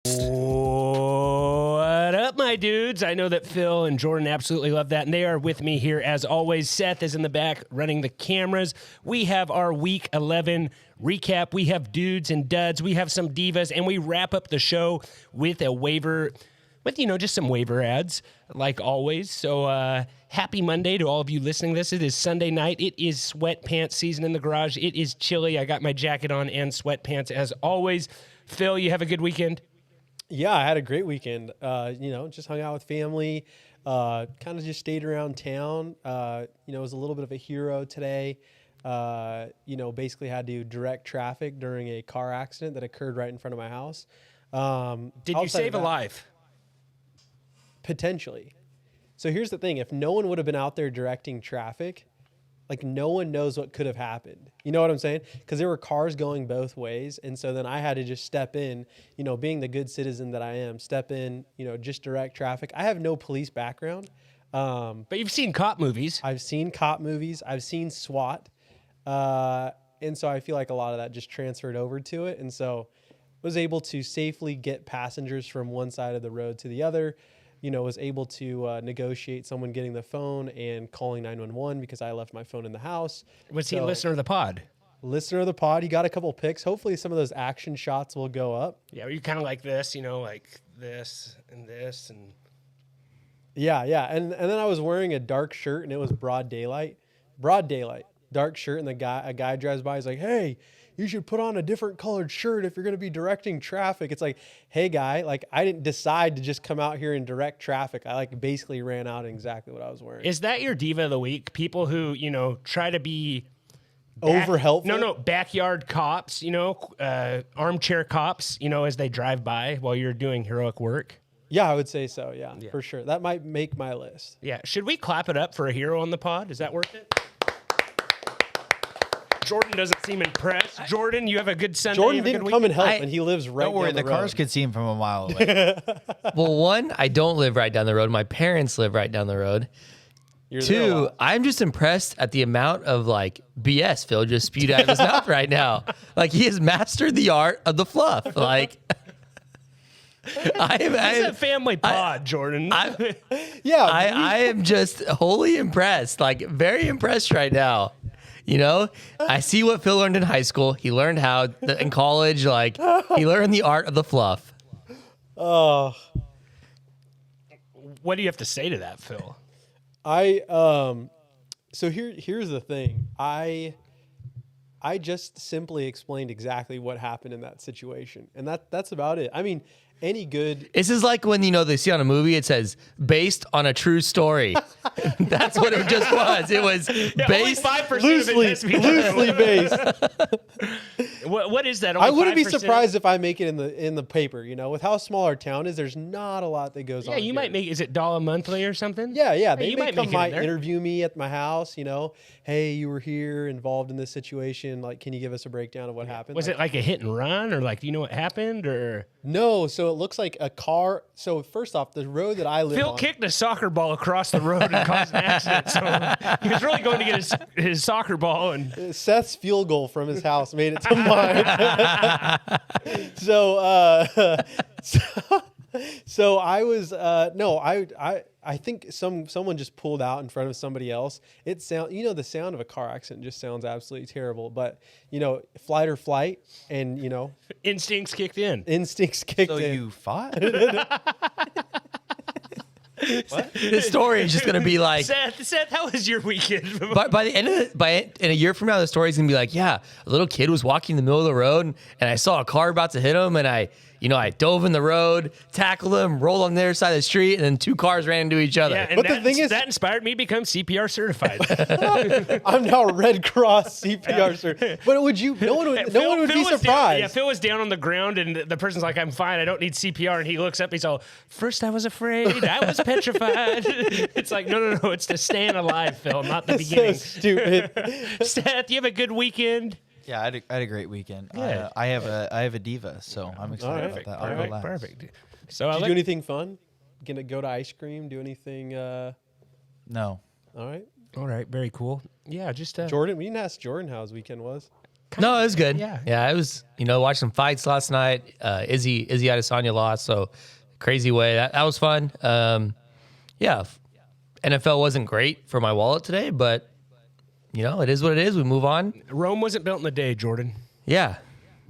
What up, my dudes? I know that Phil and Jordan absolutely love that, and they are with me here as always. Seth is in the back running the cameras. We have our Week 11 recap. We have dudes and duds. We have some divas, and we wrap up the show with a waiver, with, just some waiver ads, like always. So happy Monday to all of you listening to this. It is Sunday night. It is sweatpants season in the garage. It is chilly. I got my jacket on and sweatpants as always. Phil, you have a good weekend? Yeah, I had a great weekend. Just hung out with family, kind of just stayed around town. Was a little bit of a hero today. Basically had to direct traffic during a car accident that occurred right in front of my house. Did you save a life? Potentially. So here's the thing. If no one would have been out there directing traffic, like no one knows what could have happened. You know what I'm saying? Because there were cars going both ways. And so then I had to just step in, being the good citizen that I am, step in, just direct traffic. I have no police background. But you've seen cop movies. I've seen cop movies. I've seen SWAT. And so I feel like a lot of that just transferred over to it. And so was able to safely get passengers from one side of the road to the other. Was able to negotiate someone getting the phone and calling 911 because I left my phone in the house. Was he a listener of the pod? Listener of the pod. He got a couple picks. Hopefully some of those action shots will go up. Yeah, you kind of like this, like this and this. And Yeah. And then I was wearing a dark shirt and it was broad daylight. Dark shirt, and a guy drives by. He's like, "Hey, you should put on a different colored shirt if you're going to be directing traffic." It's like, hey, guy, I didn't decide to just come out here and direct traffic. I basically ran out in exactly what I was wearing. Is that your diva of the week? People who, try to be over helpful? No, backyard cops, armchair cops, as they drive by while you're doing heroic work. Yeah, I would say so. Yeah, for sure. That might make my list. Yeah. Should we clap it up for a hero on the pod? Is that worth it? Jordan doesn't seem impressed. Jordan, you have a good Sunday. Jordan didn't come and help, and he lives right down the road. Don't worry, the cars could see him from a mile away. Well, one, I don't live right down the road. My parents live right down the road. Two, I'm just impressed at the amount of BS Phil just spewed out of his mouth right now. He has mastered the art of the fluff. It's a family pod, Jordan. I am just wholly impressed. Very impressed right now. I see what Phil learned in high school. He learned how in college, he learned the art of the fluff. Oh. What do you have to say to that, Phil? So here's the thing. I just simply explained exactly what happened in that situation. And that's about it. I mean, any good. This is like when, they see on a movie, it says based on a true story. That's what it just was. It was based 5% loosely based. What is that? I wouldn't be surprised if I make it in the paper. With how small our town is, there's not a lot that goes on. Yeah, you might make. Is it $1 monthly or something? Yeah. They may come interview me at my house. Hey, you were here involved in this situation. Can you give us a breakdown of what happened? Was it like a hit and run, or do you know what happened, or no? So it looks like a car. So first off, the road that I live on. Phil kicked a soccer ball across the road and caused an accident. So he was really going to get his soccer ball, and Seth's field goal from his house made it to mine. So I was I think someone just pulled out in front of somebody else. It the sound of a car accident just sounds absolutely terrible. But flight or flight, and instincts kicked in. So you fought? What? This story is just going to be like Seth, how was your weekend? by the end of in a year from now, the story's going to be like, yeah, a little kid was walking in the middle of the road and I saw a car about to hit him, and I dove in the road, tackled him, rolled on the other side of the street, and then two cars ran into each other. Yeah, and the thing is, that inspired me to become CPR certified. I'm now Red Cross CPR certified. But no one would be surprised. Phil was down on the ground, and the person's like, "I'm fine. I don't need CPR." And he looks up. He's all, "First, I was afraid. I was petrified." It's like, no. It's to staying alive, Phil, not the beginning. So stupid. Seth, you have a good weekend. Yeah, I had a great weekend. Yeah. I have a diva, so I'm excited about that. Perfect. So Did you do anything fun? Gonna go to ice cream? Do anything? No. All right. Very cool. Yeah, just Jordan. We didn't ask Jordan how his weekend was. No, it was good. Yeah. It was. Watched some fights last night. Izzy Adesanya lost, so crazy way. That was fun. Yeah, NFL wasn't great for my wallet today, but it is what it is. We move on. Rome wasn't built in a day, Jordan. Yeah,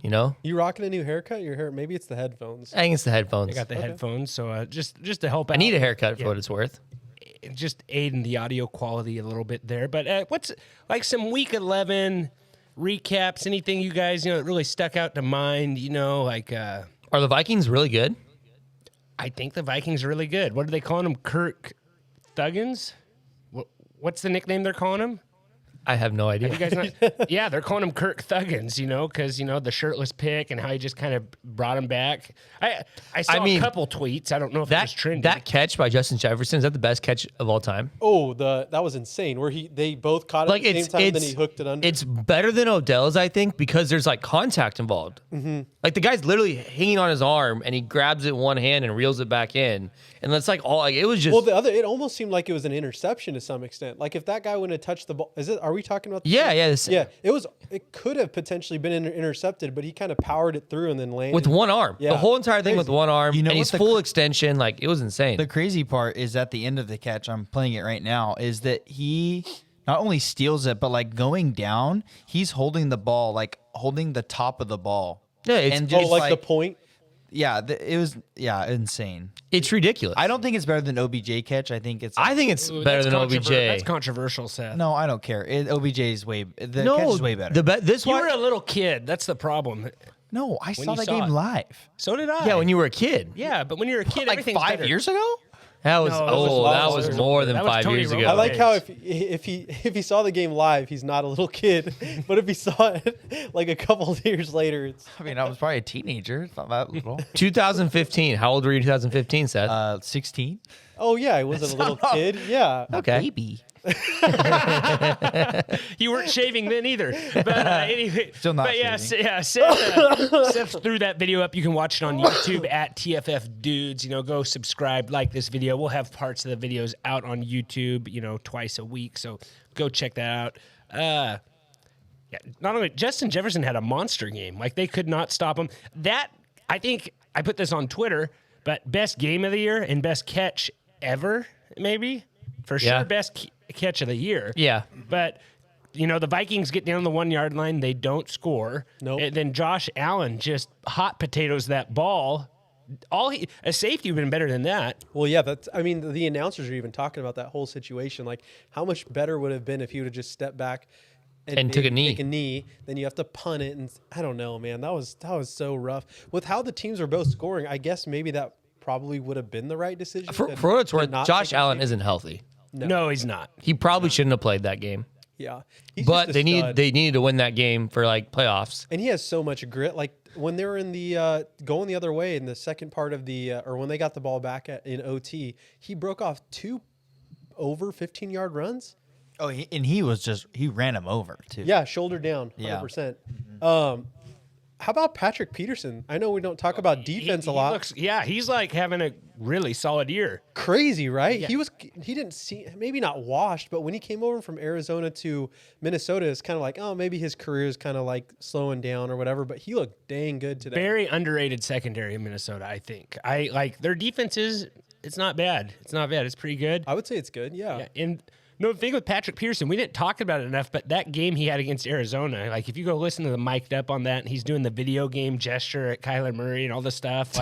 You rocking a new haircut? Your hair? Maybe it's the headphones. I think it's the headphones. I got the headphones, so just to help out. I need a haircut for what it's worth. Just aid in the audio quality a little bit there. But what's like some Week 11 recaps? Anything you guys that really stuck out to mind? Are the Vikings really good? I think the Vikings are really good. What are they calling him? Kirk Thuggins? What's the nickname they're calling him? I have no idea. You guys not? Yeah, they're calling him Kirk Thuggins, because the shirtless pick and how he just kind of brought him back. I saw a couple tweets. I don't know if it was trending. That catch by Justin Jefferson, is that the best catch of all time? Oh, that was insane. Where they both caught it at the same time, and then he hooked it under. It's better than Odell's, I think, because there's contact involved. Mm-hmm. Like the guy's literally hanging on his arm, and he grabs it in one hand and reels it back in, and that's it was just. Well, it almost seemed like it was an interception to some extent. Like if that guy wouldn't have touched the ball, Are we talking about? Yeah. It could have potentially been intercepted, but he kind of powered it through and then landed with one arm. Yeah. The whole entire thing with one arm, and he's full extension. It was insane. The crazy part is at the end of the catch. I'm playing it right now. Is that he not only steals it, but going down, he's holding the ball, holding the top of the ball. Yeah, it's and just the point. Yeah, it was insane. It's ridiculous. I don't think it's better than OBJ catch. I think it's better than OBJ. That's controversial, Seth. No, I don't care. OBJ is catch is way better. You were a little kid. That's the problem. No, I saw you that saw game it. live. So did I. Yeah, when you were a kid. Yeah, but when you're a kid, everything's 5 better. years ago? That was that was more than that was 5 Tony years Romo. ago. I like how if he saw the game live, he's not a little kid, but if he saw it a couple of years later, it's. I mean, I was probably a teenager. It's not that little. 2015. How old were you in 2015, Seth? 16. Oh yeah, I wasn't a little kid. Yeah. Okay. Baby. You weren't shaving then either. But anyway, Still not but yeah, shaving. Seth threw that video up. You can watch it on YouTube at TFF Dudes. Go subscribe, like this video. We'll have parts of the videos out on YouTube, twice a week. So go check that out. Not only Justin Jefferson had a monster game. They could not stop him. I think I put this on Twitter, but best game of the year and best catch ever, maybe. For sure, best catch of the year. Yeah. But, the Vikings get down the 1 yard line. They don't score. Nope. And then Josh Allen just hot potatoes that ball. A safety would have been better than that. Well, yeah, the announcers are even talking about that whole situation. How much better would it have been if he would have just stepped back and took a knee. Take a knee, then you have to punt it, and I don't know, man. That was so rough. With how the teams are both scoring, I guess maybe that probably would have been the right decision. For what it's worth, Josh Allen isn't healthy. No, he's not. He probably shouldn't have played that game. Yeah, but they needed to win that game for playoffs. And he has so much grit. When they were in the going the other way in the second part of the or when they got the ball back in OT, he broke off 2 over 15-yard runs. Oh, he ran him over too. Yeah, shoulder down, 100%. Yeah. How about Patrick Peterson? I know we don't talk about defense a lot. He's having a really solid year. Crazy, right? Yeah. He didn't see, maybe not washed, but when he came over from Arizona to Minnesota, it's kind of maybe his career is kind of slowing down or whatever, but he looked dang good today. Very underrated secondary in Minnesota, I think. Their defense it's not bad. It's not bad. It's pretty good. I would say it's good, yeah. And no, the thing with Patrick Peterson, we didn't talk about it enough, but that game he had against Arizona, if you go listen to the mic'd up on that, and he's doing the video game gesture at Kyler Murray and all this stuff,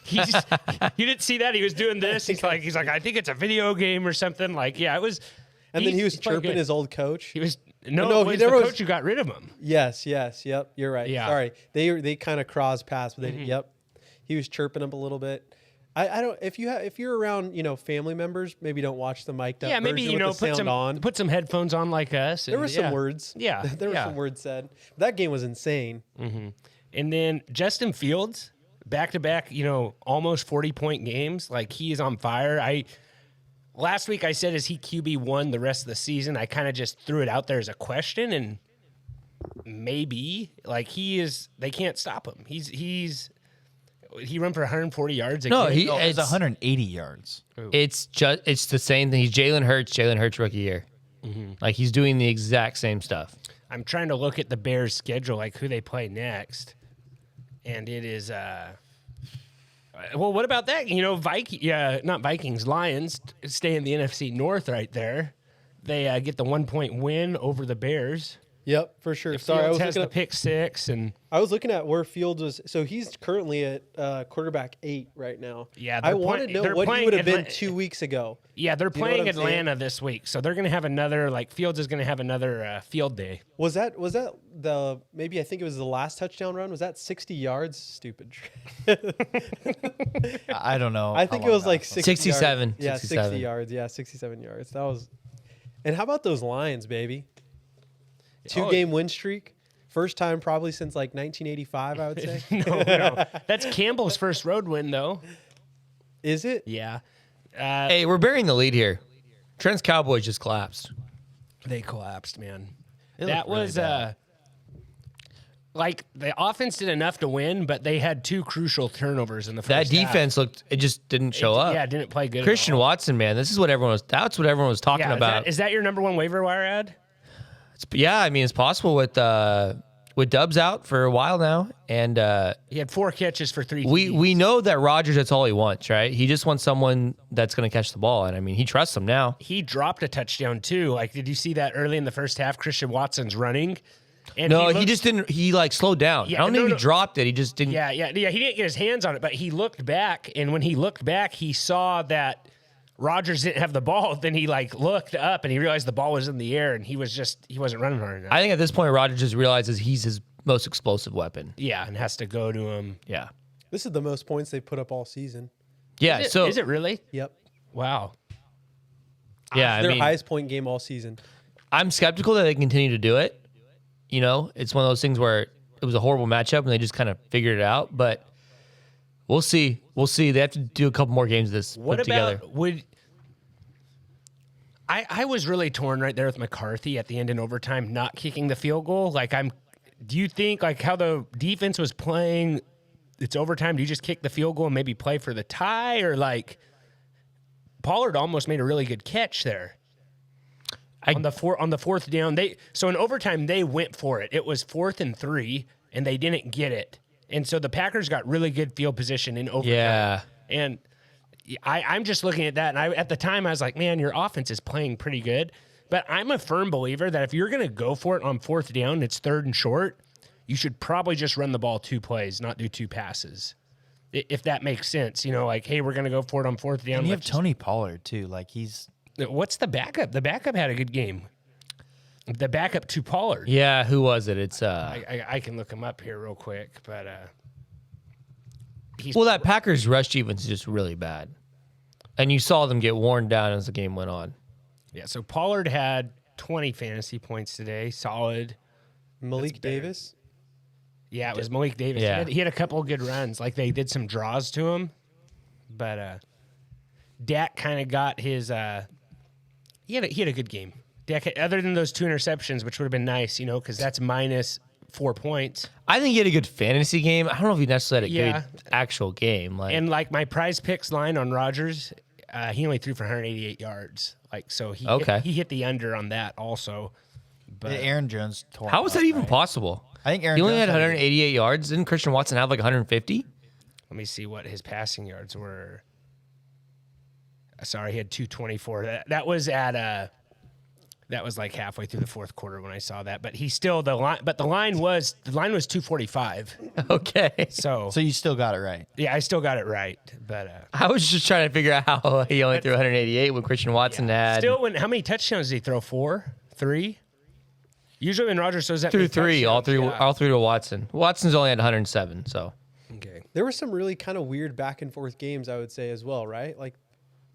you didn't see that? He was doing this. He's like, I think it's a video game or something. It was. And then he was chirping his old coach. He was he was the coach who got rid of him. Yes, yep, you're right. Yeah. Sorry, they kind of cross paths, but yep, he was chirping him a little bit. I don't if you're around family members, maybe don't watch the mic'd up. Yeah, maybe version with the sound on. Put some headphones on like us. There were some words. Yeah, there were some words said. That game was insane. Mm-hmm. And then Justin Fields, back to back, almost 40-point games. He is on fire. Last week I said, is he QB1 the rest of the season? I kind of just threw it out there as a question, and maybe he is. They can't stop him. He ran for 140 yards. It's 180 yards. It's the same thing. He's Jalen Hurts rookie year. Like he's doing the exact same stuff. I'm trying to look at the Bears' schedule, like who they play next, and it is. Well, what about that? You know, not Vikings, Lions stay in the NFC North right there. They get the 1-point win over the Bears. Yep, for sure. Sorry, I was has looking the at, pick 6, and I was looking at where Fields was. So he's currently at quarterback 8 right now. Yeah, I they're want to play- know they're what he playing would have been Atla- 2 weeks ago. yeah, they're You know what playing I'm saying? Atlanta this week, so they're going to have another. Like Fields is going to have another field day. Was that the maybe I think it was the last touchdown run? Was that 60 yards? Stupid. I don't know. I think how it long was that like was. 67. 67. Yeah, 67. 60 yards. Yeah, 67 yards. That was. And how about those Lions, baby? 2-game win streak. First time probably since like 1985, I would say. No. That's Campbell's first road win, though. Is it? Yeah. Hey, we're burying the lead here. Trent's Cowboys just collapsed. They collapsed, man. They That looked really was bad. like the offense did enough to win, but they had 2 crucial turnovers in the first That half. defense it just didn't show up. Yeah, didn't play good. Christian at all. Watson, man, that's what everyone was talking Yeah, about. is that your number 1 waiver wire ad? Yeah, I mean, it's possible with Dubs out for a while now, and He had 4 catches for 3 we know that Rodgers, that's all he wants, right? He just wants someone that's going to catch the ball, and I mean, he trusts him now. He dropped a touchdown too. Like, did you see that early in the first half? Christian Watson's running. And No, he looked- just didn't. He like slowed down. Yeah, I don't no, think no. he dropped it. He just didn't. Yeah. He didn't get his hands on it, but he looked back, and when he looked back, he saw that Rodgers didn't have the ball. Then he like looked up and he realized the ball was in the air, and he wasn't running hard enough. I think at this point, Rodgers just realizes he's his most explosive weapon. Yeah, and has to go to him. Yeah. This is the most points they put up all season. Yeah. Is So it really? Yep. Wow. yeah, I Their mean, highest point game all season. I'm skeptical that they continue to do it. You know, it's one of those things where it was a horrible matchup and they just kind of figured it out. But we'll see. We'll see. They have to do a couple more games of this What put about together. would I was really torn right there with McCarthy at the end in overtime, not kicking the field goal. Like do you think like how the defense was playing, it's overtime, do you just kick the field goal and maybe play for the tie? Or like Pollard almost made a really good catch there. On the 4th down, so in overtime they went for it. It was 4th and 3, and they didn't get it. And so the Packers got really good field position in overtime. Yeah. And I'm just looking at that, and at the time I was like, man, your offense is playing pretty good. But I'm a firm believer that if you're going to go for it on 4th down, it's 3rd and short, you should probably just run the ball 2 plays, not do 2 passes. If that makes sense, you know, like, hey, we're going to go for it on 4th down. And you have let's just- Tony Pollard too. Like he's What's the backup? The backup had a good game. The backup to Pollard. Yeah. Who was it? It's I can look him up here real quick, but he's well, that Packers rush defense is just really bad, and you saw them get worn down as the game went on. yeah. So Pollard had 20 fantasy points today, solid. Malik better. Davis. Yeah, it was Malik Davis. Yeah. He had a couple of good runs. Like they did some draws to him, but Dak kind of got his. He had a good game. Dak, other than those 2 interceptions, which would have been nice, you know, because that's minus 4 points. I think he had a good fantasy game. I don't know if he necessarily had a Yeah. good actual game. Like, And like my prize picks line on Rodgers, he only threw for 188 yards. Like so, he hit the under on that also. But Aaron Jones tore. how was that even possible? I think Aaron He only Jones had had 188 yards. Didn't Christian Watson have like 150? let me see what his passing yards were. Sorry, he had 224. That was at that was like halfway through the 4th quarter when I saw that. But he still the line was 245. Okay. So, So you still got it right. yeah, I still got it right. But I was just trying to figure out how he only threw 188 when Christian Watson had still, how many touchdowns did he throw? 4, 3. Usually when Rodgers throws that through many 3, all touchdowns, through to Watson. Watson's only had 107. So yeah. Okay. There were some really kind of weird back and forth games, I would say, as well, right? Like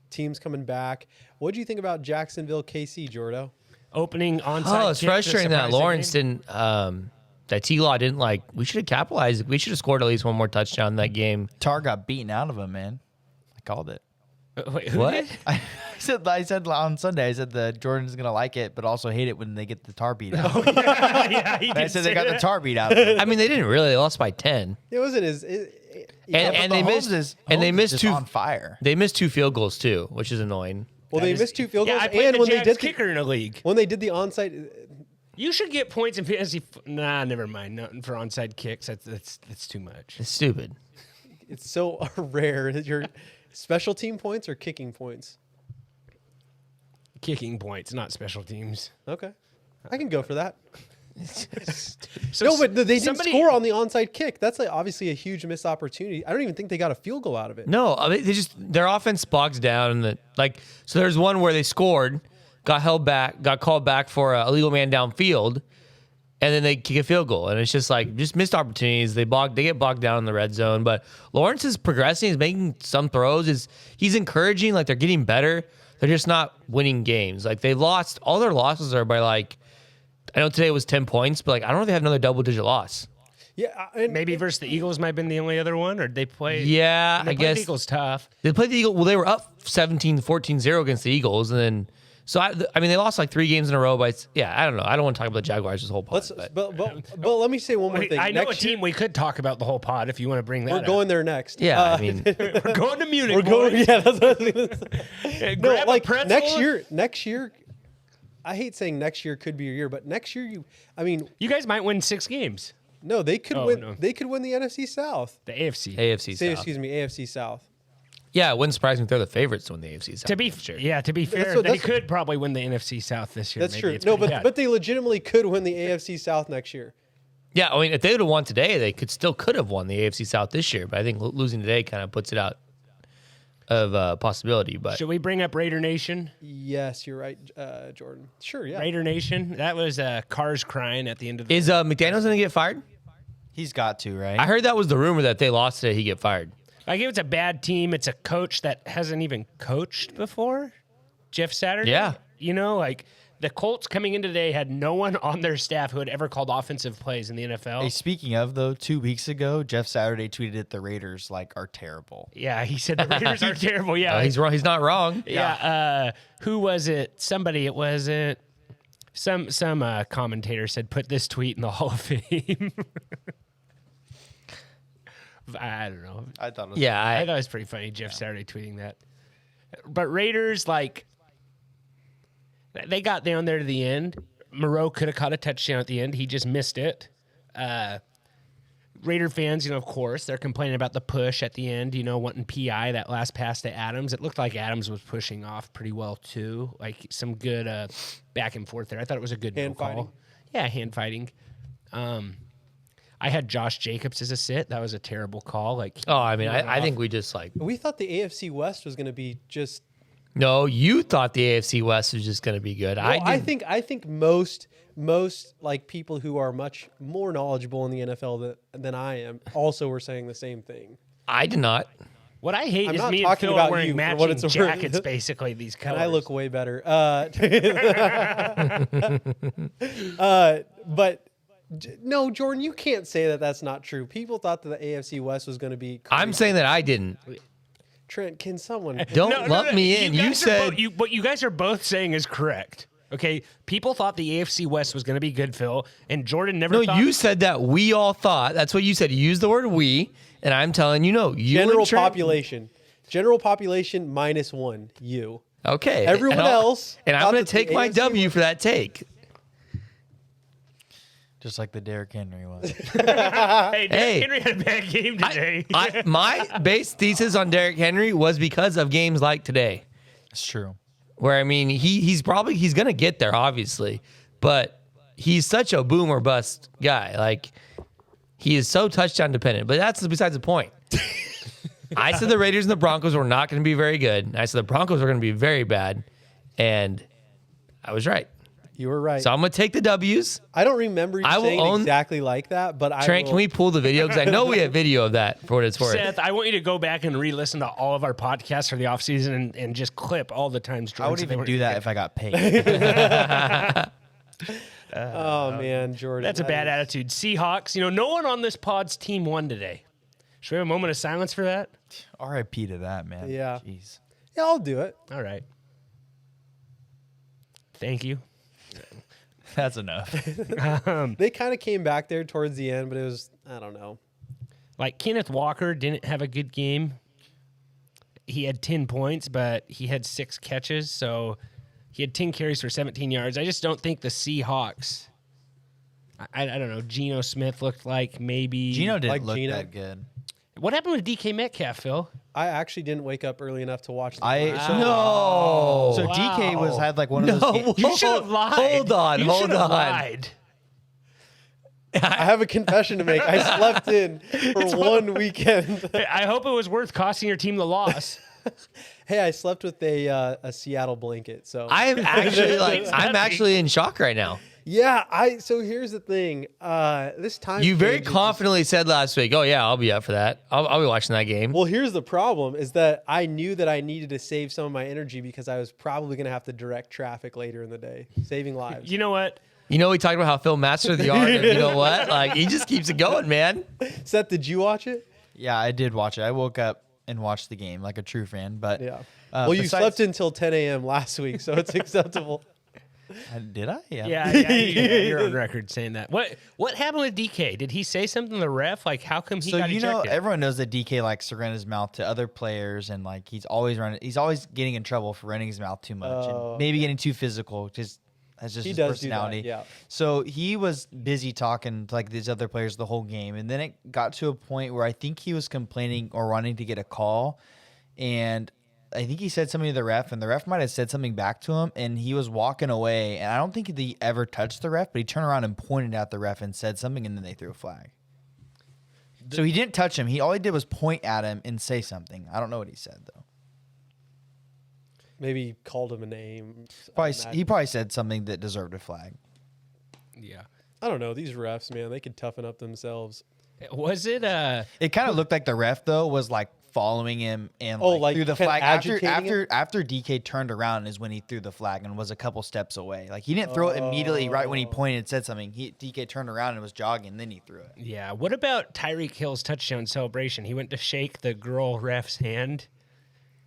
teams coming back. What do you think about Jacksonville KC, Jordo? Opening onside. oh, it's kick to frustrating that surprise the Lawrence game. didn't. That T-Law didn't like. We should have capitalized. We should have scored at least one more touchdown in that game. Tar got beaten out of him, man. I called it. Wait, who What? did? I said on Sunday, I said that Jordan's gonna like it, but also hate it when they get the tar beat out. Yeah, he And I did said say they got the that. tar beat out of them. I mean, they didn't really. They lost by 10. It wasn't as. And they Mahomes missed. is- And they Mahomes is missed just 2. on fire. They missed 2 field goals too, which is annoying. Well, they missed 2 field Yeah, goals, I played and the when they Jags did kicker in a league. when they did the onside, You should get points in fantasy. Nah, never mind. Nothing for onside kicks. That's too much. It's stupid. it's so rare that your special team points or kicking points. Kicking points, not special teams. Okay, I can go for that. So No, but they didn't somebody- score on the onside kick. That's like obviously a huge missed opportunity. I don't even think they got a field goal out of it. No, I mean, their offense bogs down, and so there's one where they scored, got held back, got called back for a illegal man downfield, and then they kick a field goal, and it's just missed opportunities. They get bogged down in the red zone, but Lawrence is progressing. He's making some throws. He's encouraging. Like they're getting better. They're just not winning games. Like all their losses are by I know today was 10 points, but I don't know if they have another double-digit loss. Yeah, and Maybe versus the Eagles might have been the only other one, or they play. Yeah, they I played guess the Eagles tough. they played the Eagles. Well, they were up 14-0 against the Eagles, and then they lost 3 games in a row. But I don't know. I don't want to talk about the Jaguars this whole pod. but let me say one more Wait, thing. I know Next a team year, we could talk about the whole pod if you want to bring that. we're up. going there next. Yeah, I mean, We're going to Munich. we're going. boys. Yeah, that's what I was gonna say. No, Grab a like pretzel. next year. I hate saying next year could be your year, but next year You guys might win 6 games. no, they could Oh, win. no. They could win the NFC South. The AFC. AFC Say, South. excuse me, AFC South. Yeah, it wouldn't surprise me if they're the favorites to win the AFC South. To be sure. to be fair, what- they that's- could probably win the NFC South this year. That's Maybe true. it's No, pretty bad. but they legitimately could win the AFC South next year. Yeah, I mean, if they would have won today, they could have won the AFC South this year. But I think losing today kind of puts it out of possibility. But should we bring up Raider Nation? Yes, you're right, Jordan. Sure, yeah. Raider Nation. That was cars crying at the end of the. is McDaniels going to get fired? He's got to, right? I heard that was the rumor that if they lost today, he'd get fired. Like it's a bad team. It's a coach that hasn't even coached before. Jeff Saturday. Yeah. The Colts coming in today had no one on their staff who had ever called offensive plays in the NFL. Hey, speaking of though, 2 weeks ago, Jeff Saturday tweeted that the Raiders are terrible. Yeah, he said the Raiders are terrible. Yeah, He's wrong. He's not wrong. Yeah. Who was it? Somebody. It wasn't. Some commentator said, "Put this tweet in the Hall of Fame." I don't know. I thought it was Yeah, I thought it was pretty funny. Jeff Saturday tweeting that. But Raiders, they got down there to the end. Moreau could have caught a touchdown at the end. He just missed it. Raider fans, of course, they're complaining about the push at the end, wanting PI, that last pass to Adams. It looked like Adams was pushing off pretty well, too. Like some good back and forth there. I thought it was a good Hand call. fighting. Yeah, hand fighting. I had Josh Jacobs as a sit. That was a terrible call. I think we just We thought the AFC West was going to be just. no. You thought the AFC West was just going to be good. Well, I think most people who are much more knowledgeable in the NFL than I am also were saying the same thing. I did not. What I hate I'm is not me and talking Phil about wearing you for matching what it's worth. jackets, basically, these colors. And I look way better. But no, Jordan, you can't say that that's not true. People thought that the AFC West was going to be. I'm saying that I didn't. Trent, can someone? Don't lump me in. You guys are said what you guys are both saying is correct. Okay, people thought the AFC West was going to be good, Phil, and Jordan never. no. thought, You said that we all thought. That's what you said. You used the word "we," and I'm telling you, no. You General and Trent- population. General population -1. You. Okay. Everyone and I'll- else And I'm thought going that to take the my AFC W for that take. just like the Derrick Henry was. Hey, Derrick Hey. Henry had a bad game today. My base thesis on Derrick Henry was because of games like today, It's true. where he's going to get there, obviously, but he's such a boom or bust guy. He is so touchdown dependent. But that's besides the point. I said the Raiders and the Broncos were not going to be very good. And I said the Broncos were going to be very bad, and I was right. You were right. So I'm going to take the W's. I don't remember you I will saying own- exactly like that, but I Trent, will, can we pull the video? Because I know we have video of that for what it's worth. Seth, I want you to go back and re-listen to all of our podcasts for the offseason and just clip all the times. I would even do that if I got paid. Oh man, Jordan. That's a that bad is- attitude. Seahawks. No one on this pod's team won today. Should we have a moment of silence for that? R.I.P. to that, man. Yeah. Jeez. Yeah, I'll do it. All right. Thank you. That's enough. They kind of came back there towards the end, but it was I don't know. Kenneth Walker didn't have a good game. he had 10 points, but he had 6 catches, so he had 10 carries for 17 yards. I just don't think the Seahawks. I don't know. Geno Smith looked like maybe. Geno didn't Like look Geno. that good. What happened with DK Metcalf, Phil? I actually didn't wake up early enough to watch the I game. so, No. so DK had like one of No. those games. You should have lied. Hold on, You hold should have on. lied. I have a confession to make. I slept in for one weekend. I hope it was worth costing your team the loss. Hey, I slept with a Seattle blanket. So I'm actually I'm actually in shock right now. yeah, so here's the thing. This time You very change is confidently said last week, "Oh yeah, I'll be up for that. I'll be watching that game." well, here's the problem: is that I knew that I needed to save some of my energy because I was probably going to have to direct traffic later in the day, saving lives. You know what? You know, we talked about how Phil mastered the art of, you know what? Like, he just keeps it going, man. Seth, did you watch it? Yeah, I did watch it. I woke up and watched the game like a true fan. But Yeah. Well, you besides- slept until 10 a.m. last week, so it's acceptable. Did I? Yeah, you're on record saying that. What happened with DK? Did he say something to the ref? Like, how come he So got you know, ejected? everyone knows that DK likes to run his mouth to other players, and like he's always getting in trouble for running his mouth too much, Oh, and maybe getting too physical. That's just He his does do that, personality. yeah. So he was busy talking to like these other players the whole game, and then it got to a point where I think he was complaining or wanting to get a call, and I think he said something to the ref, and the ref might have said something back to him, and he was walking away, and I don't think he ever touched the ref, but he turned around and pointed at the ref and said something, and then they threw a flag. So he didn't touch him. All he did was point at him and say something. I don't know what he said though. Maybe he called him a name. He probably said something that deserved a flag. yeah. I don't know. These refs, man, they could toughen up themselves. Was it? It kind of looked like the ref though was like following him and like, threw the kinda flag agitating him? after DK turned around is when he threw the flag and was a couple steps away. Like he didn't throw it immediately right when he pointed and said something. DK turned around and was jogging, then he threw it. Yeah. What about Tyreek Hill's touchdown celebration? He went to shake the girl ref's hand,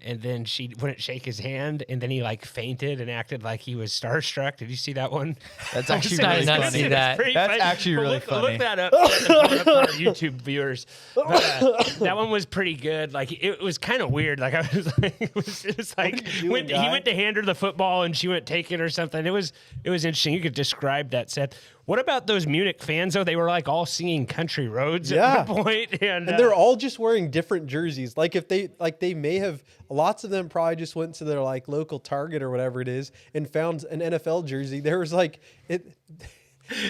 and then she wouldn't shake his hand, and then he like fainted and acted like he was starstruck. Did you see that one? That's actually I really did not funny. see that. Pretty That's funny. actually But really look, funny. Look that up. For our YouTube viewers. But, that one was pretty good. Like it was kind of weird. Like I was like, it was like are you doing, he guy? went to hand her the football and she went take it or something. It was interesting. You could describe that, Seth. What about those Munich fans though? They were like all singing "Country Roads" Yeah. at one point, and And they're all just wearing different jerseys. Like if they may have, lots of them probably just went to their like local Target or whatever it is and found an NFL jersey. There was like it.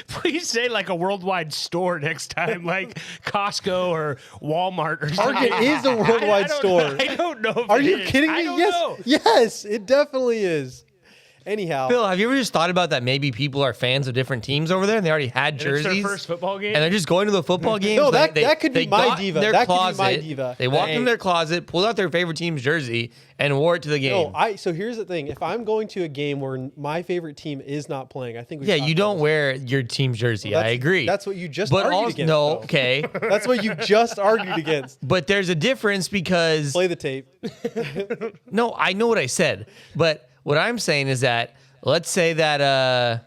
please say like a worldwide store next time, like Costco or Walmart or something. Target is a worldwide I don't store. know. I don't know. If Are it you is. kidding I me? don't Yes, know. yes, it definitely is. Anyhow, Phil, have you ever just thought about that? Maybe people are fans of different teams over there, and they already had And jerseys, it's their first football game. and they're just going to the football games. No, that could be they my got diva. Their That could be my closet, diva. They walked Hey. in their closet, pulled out their favorite team's jersey, and wore it to the game. no, so here's the thing: if I'm going to a game where my favorite team is not playing, I think we yeah, talked you about don't this. wear your team's jersey. I That's- agree. That's what you just but argued also, against. no, though. okay. That's what you just argued against. But there's a difference because Play the tape. no, I know what I said, but what I'm saying is that let's say that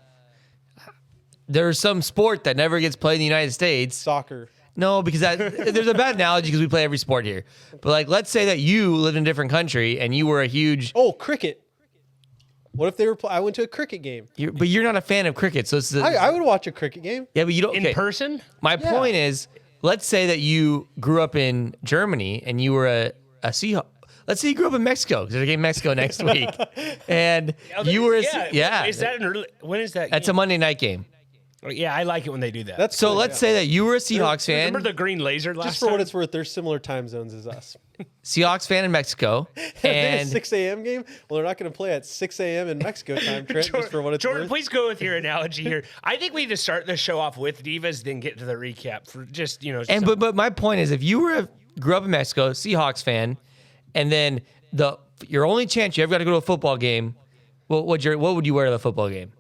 there's some sport that never gets played in the United States. Soccer. No, because there's a bad analogy because we play every sport here. But like, let's say that you lived in a different country and you were a huge, Oh, cricket. What if they were? I went to a cricket game. but you're not a fan of cricket, so it's I would watch a cricket game. yeah, but you don't. in Okay. person. My Yeah. point is, let's say that you grew up in Germany and you were a Seahawk. Let's say you grew up in Mexico because there's a game in Mexico next week, and you were a yeah. Is that an early? When is that? That's a Monday night game. Yeah, I like it when they do that. That's So cool, let's yeah. say that you were a Seahawks fan, Remember the green laser last Just for time? what it's worth, they're similar time zones as us. Seahawks fan in Mexico, They're a and 6 a.m. game. Well, they're not going to play at 6 a.m. in Mexico time, Trent. Just for what it's Jordan, worth. please go with your analogy here. I think we need to start the show off with divas, then get to the recap for just and but my point is, if you grew up in Mexico, Seahawks fan, and then your only chance you ever got to go to a football game, what would you wear to the football game?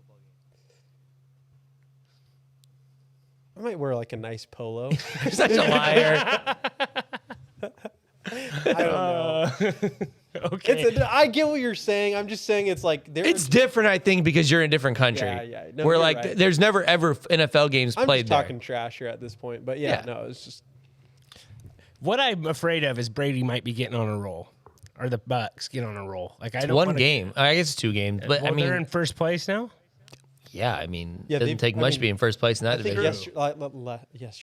I might wear like a nice polo. You're such a liar. I don't know. okay. I get what you're saying. I'm just saying it's like It's different, I think, because you're in a different country. Yeah. No, where you're like right. there's never ever NFL games I'm played just there. talking trash here at this point, but Yeah. no, it's just What I'm afraid of is Brady might be getting on a roll. or the Bucks get on a roll. Like I don't One wanna, game. I guess it's 2 games, but Well, I mean, they're in first place now. yeah, I mean, Yeah, it doesn't take much to be in first place in that I think division. yesterday